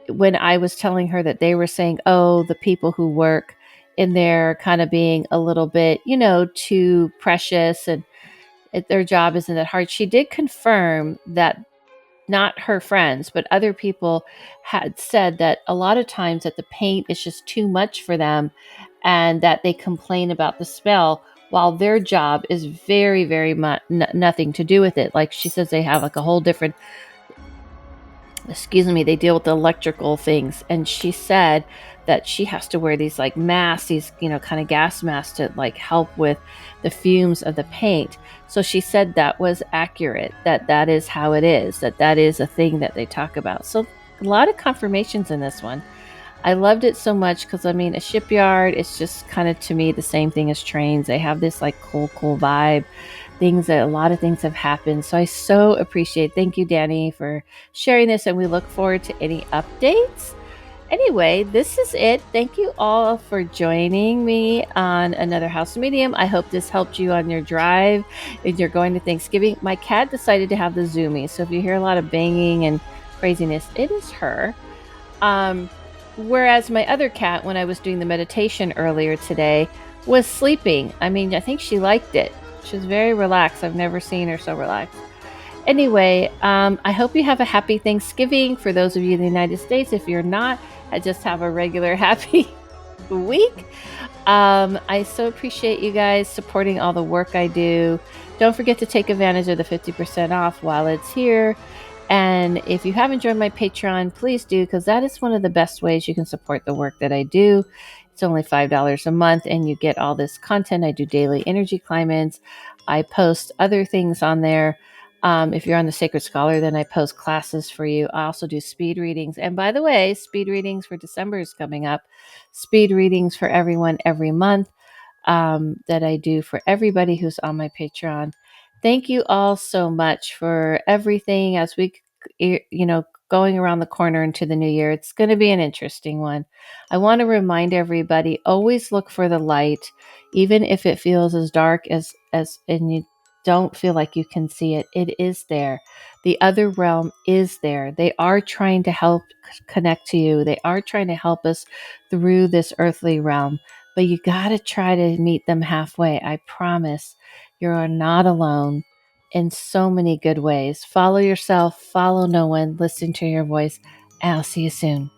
when I was telling her that they were saying, "Oh, the people who work in there kind of being a little bit, too precious and their job isn't that hard." She did confirm that not her friends, but other people had said that a lot of times that the paint is just too much for them and that they complain about the smell while their job is very, very much nothing to do with it. Like she says, they have like a whole different, excuse me, they deal with the electrical things. And she said that she has to wear these like masks, these, kind of gas masks to like help with the fumes of the paint. So she said that was accurate, that that is how it is, that that is a thing that they talk about. So a lot of confirmations in this one. I loved it so much because I mean, a shipyard, it's just kind of to me the same thing as trains. They have this like cool vibe. Things that a lot of things have happened. So I so appreciate. Thank you, Dani, for sharing this, and we look forward to any updates. Anyway, this is it. Thank you all for joining me on another House Medium. I hope this helped you on your drive if you're going to Thanksgiving. My cat decided to have the zoomies, so if you hear a lot of banging and craziness, it is her. Whereas my other cat, when I was doing the meditation earlier today, was sleeping. I mean, I think she liked it. She was very relaxed. I've never seen her so relaxed. Anyway, I hope you have a happy Thanksgiving for those of you in the United States. If you're not, I just have a regular happy week. I so appreciate you guys supporting all the work I do. Don't forget to take advantage of the 50% off while it's here. And if you haven't joined my Patreon, please do, because that is one of the best ways you can support the work that I do. It's only $5 a month, and you get all this content. I do daily energy climates. I post other things on there. If you're on the Sacred Scholar, then I post classes for you. I also do speed readings. And by the way, speed readings for December is coming up. Speed readings for everyone every month that I do for everybody who's on my Patreon. Thank you all so much for everything as we, going around the corner into the new year. It's going to be an interesting one. I want to remind everybody always look for the light, even if it feels as dark and you don't feel like you can see it. It is there. The other realm is there. They are trying to help connect to you. They are trying to help us through this earthly realm, but you got to try to meet them halfway. I promise you are not alone in so many good ways. Follow yourself, follow no one, listen to your voice, and I'll see you soon.